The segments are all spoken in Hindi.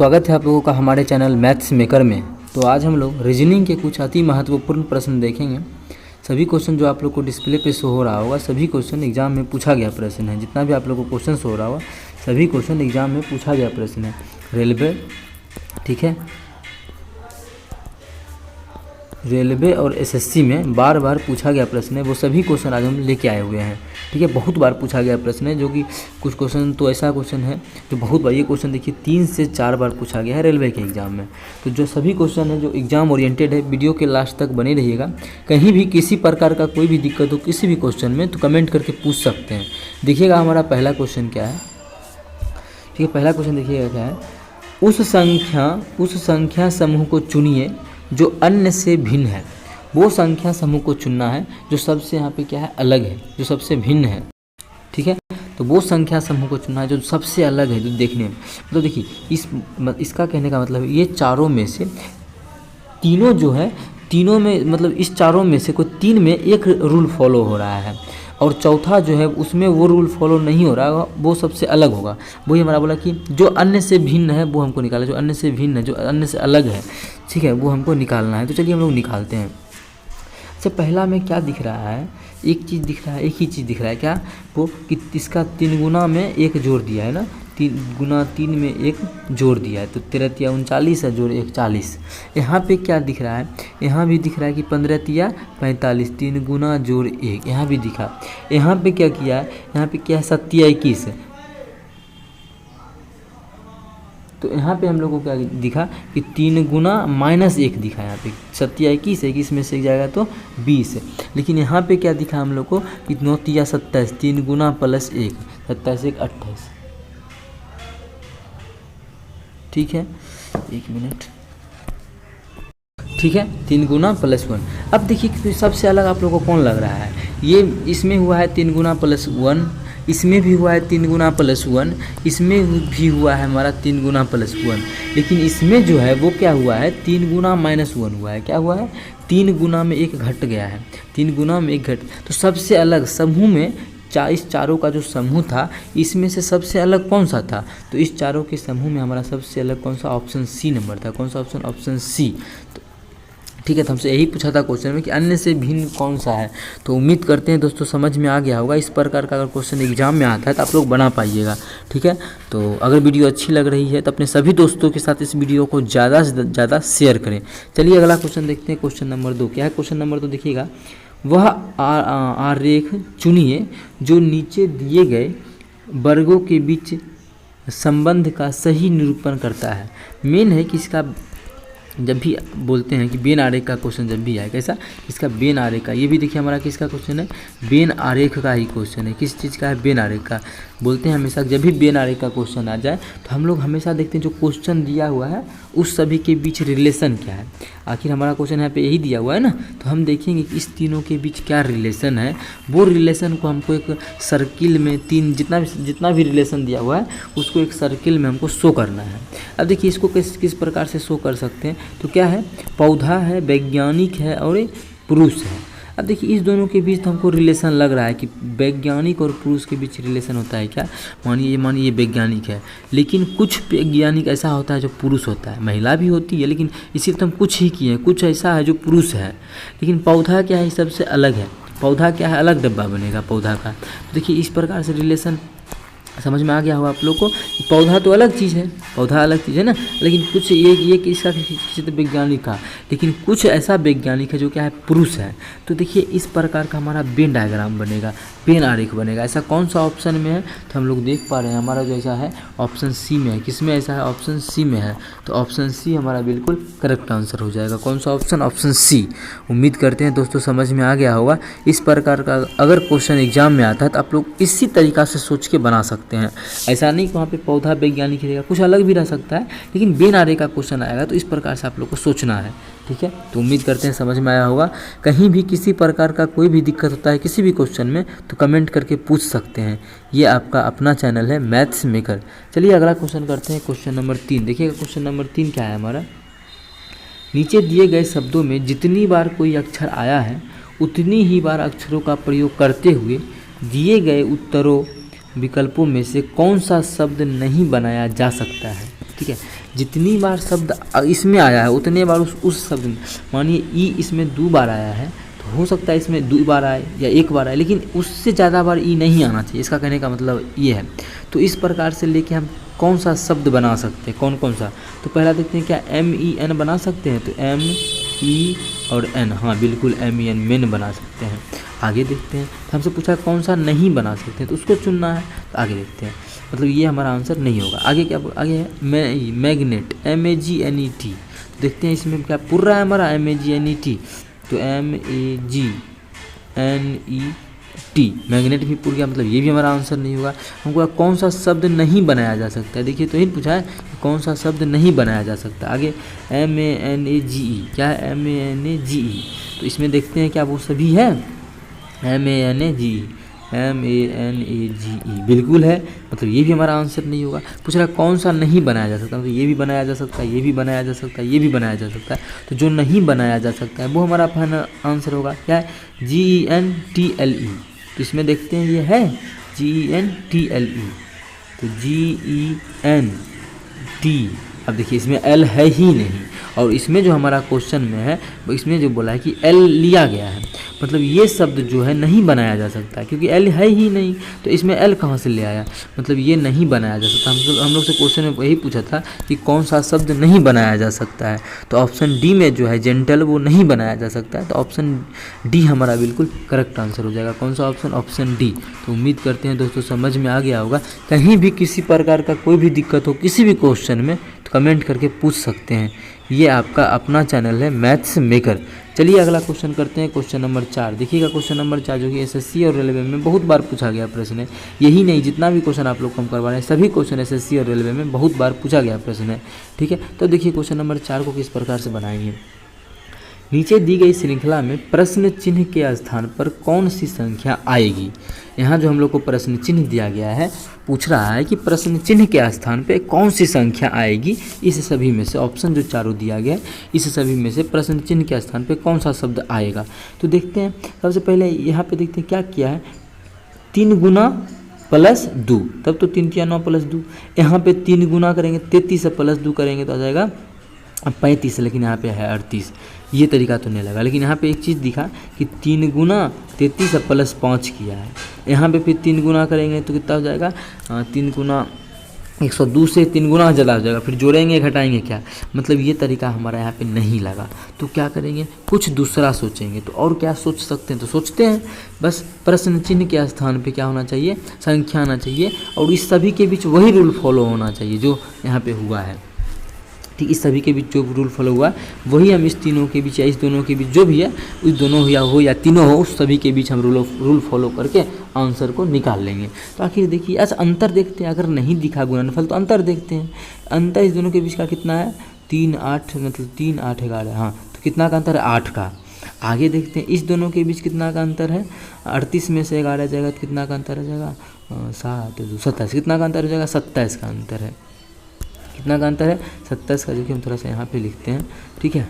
स्वागत है आप लोगों का हमारे चैनल मैथ्स मेकर में। तो आज हम लोग रीजनिंग के कुछ अति महत्वपूर्ण प्रश्न देखेंगे। सभी क्वेश्चन जो आप लोग को डिस्प्ले पे शो हो रहा होगा, सभी क्वेश्चन एग्जाम में पूछा गया प्रश्न है। जितना भी आप लोग को क्वेश्चन शो हो रहा होगा, सभी क्वेश्चन एग्जाम में पूछा गया प्रश्न है। रेलवे, ठीक है, रेलवे और एसएससी में बार बार पूछा गया प्रश्न है, वो सभी क्वेश्चन आज हम लेके आए हुए हैं। ठीक है, बहुत बार पूछा गया प्रश्न है, जो कि कुछ क्वेश्चन तो ऐसा क्वेश्चन है जो बहुत बार, ये क्वेश्चन देखिए 3 से 4 बार पूछा गया है रेलवे के एग्जाम में। तो जो सभी क्वेश्चन है जो एग्जाम ओरिएंटेड है, वीडियो के लास्ट तक बने रहिएगा। कहीं भी किसी प्रकार का कोई भी दिक्कत हो किसी भी क्वेश्चन में तो कमेंट करके पूछ सकते हैं। देखिएगा हमारा पहला क्वेश्चन क्या है। ठीक है, पहला क्वेश्चन देखिएगा क्या है। उस संख्या समूह को चुनिए जो अन्य से भिन्न है। वो संख्या समूह को चुनना है जो सबसे यहाँ पे क्या है, अलग है, जो सबसे भिन्न है। ठीक है, तो वो संख्या समूह को चुनना है जो सबसे अलग है, जो देखने में, तो देखिए इसका कहने का मतलब ये चारों में से तीनों जो है, तीनों में मतलब इस चारों में से कोई 3 में एक रूल फॉलो हो रहा है और चौथा जो है उसमें वो रूल फॉलो नहीं हो रहा है, वो सबसे अलग होगा। वही हमारा बोला कि जो अन्य से भिन्न है वो हमको निकालना है, जो अन्य से भिन्न है, जो अन्य से अलग है, ठीक है, वो हमको निकालना है। तो चलिए हम लोग निकालते हैं। अच्छा, पहला में क्या दिख रहा है, एक चीज़ दिख रहा है, एक ही चीज़ दिख रहा है, क्या वो कि इसका 3 गुना में 1 जोड़ दिया है ना, 3 गुना 3 में 1 जोड़ दिया है, तो 13 तिया 39 है, जोड़ 1 40। यहाँ पे क्या दिख रहा है, यहाँ भी दिख रहा है कि 15 तिया 45, 3 गुना जोड़ 1, यहाँ भी दिखा। यहाँ पे क्या किया है, यहाँ पे क्या है, 7 तिया 21 है। तो यहाँ पे हम लोग को क्या दिखा कि 3 गुना -1 दिखा। यहाँ पे 7 तिया 21 है, 21 में से एक जाएगा तो 20 है। लेकिन यहाँ पे क्या दिखा हम लोग को कि 9 तिया 27, 3 गुना +1, 27 1 28। ठीक है, 1 मिनट। ठीक है, 3 गुना +1। अब देखिए सबसे अलग आप लोगों को कौन लग रहा है, ये इसमें हुआ है 3 गुना +1, इसमें भी हुआ है 3 गुना +1, इसमें भी हुआ है हमारा 3 गुना +1। लेकिन इसमें जो है वो क्या हुआ है, 3 गुना -1 हुआ है। क्या हुआ है, 3 गुना में 1 घट गया है, 3 गुना में 1 घट। तो सबसे अलग समूह में इस चारों का जो समूह था, इसमें से सबसे अलग कौन सा था, तो इस चारों के समूह में हमारा सबसे अलग कौन सा, ऑप्शन सी नंबर था। कौन सा ऑप्शन, ऑप्शन सी। ठीक है, तो हमसे यही पूछा था क्वेश्चन में कि अन्य से भिन्न कौन सा है। तो उम्मीद करते हैं दोस्तों समझ में आ गया होगा। इस प्रकार का अगर क्वेश्चन एग्जाम में आता है तो आप लोग बना पाइएगा। ठीक है, तो अगर वीडियो अच्छी लग रही है तो अपने सभी दोस्तों के साथ इस वीडियो को ज़्यादा से ज़्यादा शेयर करें। चलिए अगला क्वेश्चन देखते हैं। क्वेश्चन नंबर 2 क्या है। क्वेश्चन नंबर 2 देखिएगा, वह आरेख चुनिए जो नीचे दिए गए वर्गों के बीच संबंध का सही निरूपण करता है। मेन है कि इसका जब भी बोलते हैं कि बेन आरेख का क्वेश्चन जब भी आए, कैसा, इसका बेन आरेख का, ये भी देखिए हमारा किसका क्वेश्चन है, बेन आरेख का ही क्वेश्चन है। किस चीज़ का है, बेन आरेख का। बोलते हैं हमेशा जब भी बेन आरेख का क्वेश्चन आ जाए तो हम लोग हमेशा देखते हैं जो क्वेश्चन दिया हुआ है उस सभी के बीच रिलेशन क्या है। आखिर हमारा क्वेश्चन यहाँ पे यही दिया हुआ है ना, तो हम देखेंगे कि इस तीनों के बीच क्या रिलेशन है। वो रिलेशन को हमको एक सर्किल में जितना भी रिलेशन दिया हुआ है उसको एक सर्किल में हमको शो करना है। अब देखिए इसको किस प्रकार से शो कर सकते हैं, तो क्या है, पौधा है, वैज्ञानिक है और एक पुरुष है। अब देखिए इस दोनों के बीच तो हमको रिलेशन लग रहा है कि वैज्ञानिक और पुरुष के बीच रिलेशन होता है। क्या, मानिए ये वैज्ञानिक है, लेकिन कुछ वैज्ञानिक ऐसा होता है जो पुरुष होता है, महिला भी होती है, लेकिन इसी तो हम कुछ ही किए हैं, कुछ ऐसा है जो पुरुष है। लेकिन पौधा क्या है, सबसे अलग है। पौधा क्या है, अलग डब्बा बनेगा पौधा का। तो देखिए इस प्रकार से रिलेशन समझ में आ गया होगा आप लोग को। पौधा तो अलग चीज़ है, पौधा अलग चीज़ है ना, लेकिन कुछ ये किसका, किसी तो वैज्ञानिक का, लेकिन कुछ ऐसा वैज्ञानिक है जो क्या है, पुरुष है। तो देखिए इस प्रकार का हमारा वेन डायग्राम बनेगा, वेन आरेख बनेगा। ऐसा कौन सा ऑप्शन में है, तो हम लोग देख पा रहे हैं हमारा जो ऐसा है ऑप्शन सी में है। किस में ऐसा है, ऑप्शन सी में है। तो ऑप्शन सी हमारा बिल्कुल करेक्ट आंसर हो जाएगा। कौन सा ऑप्शन, ऑप्शन सी। उम्मीद करते हैं दोस्तों समझ में आ गया होगा। इस प्रकार का अगर क्वेश्चन एग्जाम में आता है तो आप लोग इसी तरीका से सोच के बना सकते हैं। ऐसा नहीं कि वहाँ पे पौधा वैज्ञानिक रहेगा, कुछ अलग भी रह सकता है, लेकिन बेन आरेख का क्वेश्चन आएगा तो इस प्रकार से आप लोग को सोचना है। ठीक है, तो उम्मीद करते हैं समझ में आया होगा। कहीं भी किसी प्रकार का कोई भी दिक्कत होता है किसी भी क्वेश्चन में तो कमेंट करके पूछ सकते हैं। ये आपका अपना चैनल है मैथ्स मेकर। चलिए अगला क्वेश्चन करते हैं। क्वेश्चन नंबर 3 देखिएगा। क्वेश्चन नंबर 3 क्या है हमारा, नीचे दिए गए शब्दों में जितनी बार कोई अक्षर आया है उतनी ही बार अक्षरों का प्रयोग करते हुए दिए गए उत्तरों विकल्पों में से कौन सा शब्द नहीं बनाया जा सकता है। ठीक है। जितनी बार शब्द इसमें आया है उतने बार उस शब्द में, मानिए ई इसमें 2 बार आया है तो हो सकता है इसमें 2 बार आए या 1 बार आए, लेकिन उससे ज़्यादा बार ई नहीं आना चाहिए। इसका कहने का मतलब ये है। तो इस प्रकार से लेके हम कौन सा शब्द बना सकते हैं, कौन कौन सा। तो पहला देखते हैं, क्या MEN बना सकते हैं। तो ME और N, हाँ बिल्कुल MEN मेन बना सकते हैं। आगे देखते हैं, तो हमसे पूछा कौन सा नहीं बना सकते हैं, तो उसको चुनना है। तो आगे देखते हैं, मतलब ये हमारा आंसर नहीं होगा। आगे क्या, आगे है मैग्नेट MAGNET। देखते हैं इसमें क्या पूरा रहा है हमारा MAGNET। तो MAGNET मैग्नेट भी पूर गया, मतलब ये भी हमारा आंसर नहीं होगा। हमको कौन सा शब्द नहीं बनाया जा सकता है, देखिए तो यही पूछा है कौन सा शब्द नहीं बनाया जा सकता। आगे MANAGE, क्या है MANAGE। तो इसमें देखते हैं क्या वो सभी है MANAGE बिल्कुल है, मतलब ये भी हमारा आंसर नहीं होगा। पूछ रहा है कौन सा नहीं बनाया जा सकता, मतलब ये भी बनाया जा सकता है, ये भी बनाया जा सकता है, ये भी बनाया जा सकता है। तो जो नहीं बनाया जा सकता है वो हमारा फाइनल आंसर होगा, क्या है GENTLE। तो इसमें देखते हैं ये है GENTLE। तो GENT, अब देखिए इसमें L है ही नहीं, और इसमें जो हमारा क्वेश्चन में है वो इसमें जो बोला है कि L लिया गया है, मतलब ये शब्द जो है नहीं बनाया जा सकता है क्योंकि L है ही नहीं। तो इसमें L कहाँ से ले आया, मतलब ये नहीं बनाया जा सकता। हम लोग से क्वेश्चन में वही पूछा था कि कौन सा शब्द नहीं बनाया जा सकता है। तो ऑप्शन डी में जो है जेंटल वो नहीं बनाया जा सकता है। तो ऑप्शन डी हमारा बिल्कुल करेक्ट आंसर हो जाएगा। कौन सा ऑप्शन, ऑप्शन डी। तो उम्मीद करते हैं दोस्तों समझ में आ गया होगा। कहीं भी किसी प्रकार का कोई भी दिक्कत हो किसी भी क्वेश्चन में तो कमेंट करके पूछ सकते हैं। ये आपका अपना चैनल है मैथ्स मेकर। चलिए अगला क्वेश्चन करते हैं, क्वेश्चन नंबर 4। देखिएगा क्वेश्चन नंबर 4 जो कि SSC और रेलवे में बहुत बार पूछा गया प्रश्न है। यही नहीं, जितना भी क्वेश्चन आप लोग को हम करवा रहे हैं सभी क्वेश्चन SSC और रेलवे में बहुत बार पूछा गया प्रश्न है। ठीक है, तो देखिए क्वेश्चन नंबर 4 को किस प्रकार से बनाएंगे। नीचे दी गई श्रृंखला में प्रश्न चिन्ह के स्थान पर कौन सी संख्या आएगी। यहाँ जो हम लोग को प्रश्न चिन्ह दिया गया है, पूछ रहा है कि प्रश्न चिन्ह के स्थान पे कौन सी संख्या आएगी। इस सभी में से ऑप्शन जो चारों दिया गया है, इस सभी में से प्रश्न चिन्ह के स्थान पे कौन सा शब्द आएगा। तो देखते हैं, सबसे पहले यहाँ पे देखते हैं क्या किया है, 3 गुना प्लस 2, तब तो 3 किया 9 प्लस 2। यहाँ पे 3 गुना करेंगे 33 से प्लस 2 करेंगे तो आ जाएगा 35, लेकिन यहाँ पे है 38। ये तरीका तो नहीं लगा, लेकिन यहाँ पे एक चीज़ दिखा कि 3 गुना 33 प्लस 5 किया है। यहाँ पे फिर 3 गुना करेंगे तो कितना हो जाएगा, 3 गुना 102 से 3 गुना ज़्यादा हो जाएगा। फिर जोड़ेंगे घटाएंगे क्या, मतलब ये तरीका हमारा यहाँ पे नहीं लगा। तो क्या करेंगे, कुछ दूसरा सोचेंगे। तो और क्या सोच सकते हैं, तो सोचते हैं बस प्रश्न चिन्ह के स्थान पे क्या होना चाहिए, संख्या आना चाहिए, और इस सभी के बीच वही रूल फॉलो होना चाहिए जो यहाँ पे हुआ है। ठीक, इस सभी के बीच जो रूल फॉलो हुआ वही हम इस तीनों के बीच या इस दोनों के बीच जो भी है, उस दोनों या तीनों हो, उस सभी के बीच हम रूल फॉलो करके आंसर को निकाल लेंगे। तो आखिर देखिए, अच्छा अंतर देखते हैं, अगर नहीं दिखा गुणनफल तो अंतर देखते हैं। अंतर इस दोनों के बीच का कितना है, 3 8, मतलब 3 8 11, हाँ तो कितना का अंतर है, 8 का। आगे देखते हैं इस दोनों के बीच कितना का अंतर है, 38 में से 11 जाएगा तो कितना का अंतर हो जाएगा, 7 27, कितना का अंतर हो जाएगा, 27 का अंतर है। कितना का अंतर है, 27 का, जो कि हम थोड़ा सा यहाँ पे लिखते हैं। ठीक है,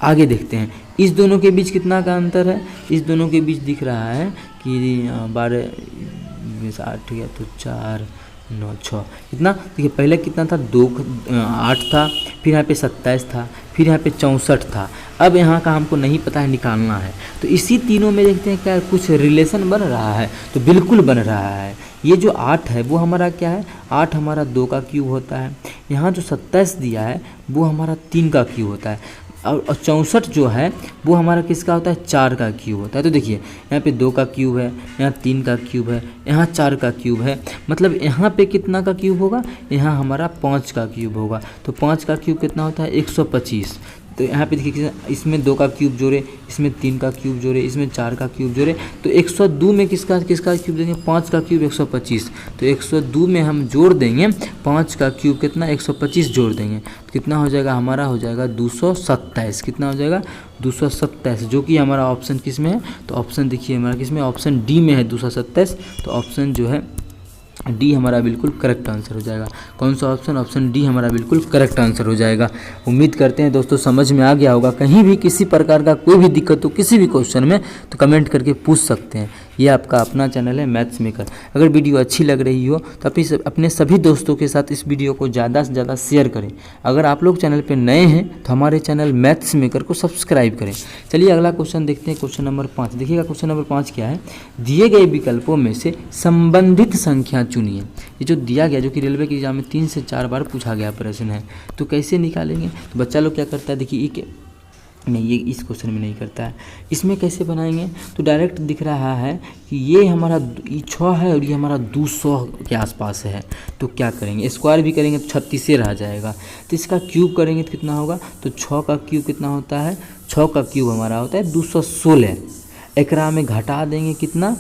आगे देखते हैं इस दोनों के बीच कितना का अंतर है। इस दोनों के बीच दिख रहा है कि 12 8, ठीक है, तो 4 9 6, कितना देखिए, पहले कितना था, 8 था, फिर यहाँ पे 27 था, फिर यहाँ पे 64 था। अब यहाँ का हमको नहीं पता है, निकालना है। तो इसी तीनों में देखते हैं क्या कुछ रिलेशन बन रहा है, तो बिल्कुल बन रहा है। ये जो 8 है वो हमारा क्या है, 8 हमारा 2 का क्यूब होता है। यहाँ जो 27 दिया है वो हमारा 3 का क्यूब होता है, और 64 जो है वो हमारा किसका होता है, 4 का क्यूब होता है। तो देखिए यहाँ पे 2 का क्यूब है, यहाँ 3 का क्यूब है, यहाँ 4 का क्यूब है, मतलब यहाँ पे कितना का क्यूब होगा, यहाँ हमारा 5 का क्यूब होगा। तो 5 का क्यूब कितना होता है, 125। तो यहाँ पे देखिए, इसमें 2 का क्यूब जोड़े, इसमें 3 का क्यूब जोड़े, इसमें 4 का क्यूब जोड़े, तो 102 में किसका क्यूब देंगे, 5 का क्यूब 125। तो 102 में हम जोड़ देंगे 5 का क्यूब कितना, 125 जोड़ देंगे तो कितना हो जाएगा, हमारा हो जाएगा 227। कितना हो जाएगा, 227, जो कि हमारा ऑप्शन किस में है, तो ऑप्शन देखिए हमारा किस में, ऑप्शन डी में है 227। तो ऑप्शन जो है डी हमारा बिल्कुल करेक्ट आंसर हो जाएगा। कौन सा ऑप्शन, ऑप्शन डी हमारा बिल्कुल करेक्ट आंसर हो जाएगा। उम्मीद करते हैं दोस्तों समझ में आ गया होगा। कहीं भी किसी प्रकार का कोई भी दिक्कत हो किसी भी क्वेश्चन में तो कमेंट करके पूछ सकते हैं। ये आपका अपना चैनल है मैथ्स मेकर। अगर वीडियो अच्छी लग रही हो तो अपने सभी दोस्तों के साथ इस वीडियो को ज़्यादा से ज़्यादा शेयर करें। अगर आप लोग चैनल पर नए हैं तो हमारे चैनल मैथ्स मेकर को सब्सक्राइब करें। चलिए अगला क्वेश्चन देखते हैं, क्वेश्चन नंबर 5। देखिएगा क्वेश्चन नंबर 5 क्या है, दिए गए विकल्पों में से संबंधित संख्या चुनिए। ये जो दिया गया, जो कि रेलवे के एग्जाम में 3 से 4 बार पूछा गया प्रश्न है, तो कैसे निकालेंगे। तो बच्चा लोग क्या करता है, देखिए नहीं, ये इस क्वेश्चन में नहीं करता है। इसमें कैसे बनाएंगे, तो डायरेक्ट दिख रहा है कि ये हमारा 6 है और ये हमारा 200 के आसपास है। तो क्या करेंगे, स्क्वायर भी करेंगे तो 36 रह जाएगा। तो इसका क्यूब करेंगे तो कितना होगा, तो 6 का क्यूब कितना होता है, 6 का क्यूब हमारा होता है 216। एकरा में घटा देंगे कितना,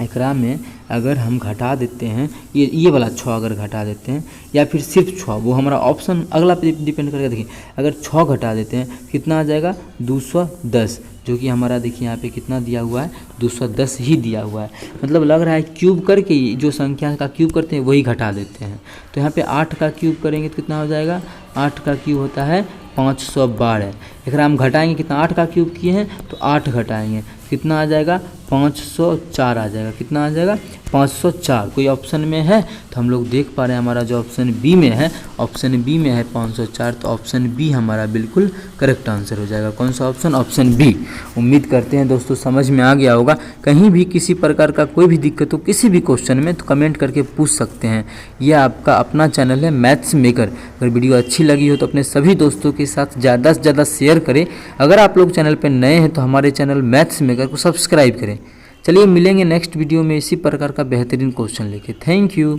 एकरा में अगर हम घटा देते हैं ये वाला 6 अगर घटा देते हैं या फिर सिर्फ 6, वो हमारा ऑप्शन अगला पे डिपेंड करेगा। देखिए अगर 6 घटा देते हैं कितना आ जाएगा 210, जो कि हमारा देखिए यहाँ पे कितना दिया हुआ है 210 ही दिया हुआ है। मतलब लग रहा है क्यूब करके जो संख्या का क्यूब करते हैं वही घटा देते हैं। तो यहाँ पे 8 का क्यूब करेंगे तो कितना हो जाएगा, 8 का क्यूब होता है 512। एक हम घटाएंगे कितना, 8 का क्यूब किए हैं तो 8 घटाएंगे कितना आ जाएगा 504 आ जाएगा। कितना आ जाएगा 504। कोई ऑप्शन में है तो हम लोग देख पा रहे हैं हमारा जो ऑप्शन बी में है, ऑप्शन बी में है 504। तो ऑप्शन बी हमारा बिल्कुल करेक्ट आंसर हो जाएगा। कौन सा ऑप्शन, ऑप्शन बी। उम्मीद करते हैं दोस्तों समझ में आ गया होगा। कहीं भी किसी प्रकार का कोई भी दिक्कत हो किसी भी क्वेश्चन में तो कमेंट करके पूछ सकते हैं। यह आपका अपना चैनल है मैथ्स मेकर। अगर वीडियो अच्छी लगी हो तो अपने सभी दोस्तों के साथ ज़्यादा से ज़्यादा शेयर करें। अगर आप लोग चैनल पर नए हैं तो हमारे चैनल मैथ्स मेकर को सब्सक्राइब करें। चलिए मिलेंगे नेक्स्ट वीडियो में इसी प्रकार का बेहतरीन क्वेश्चन लेके। Thank you.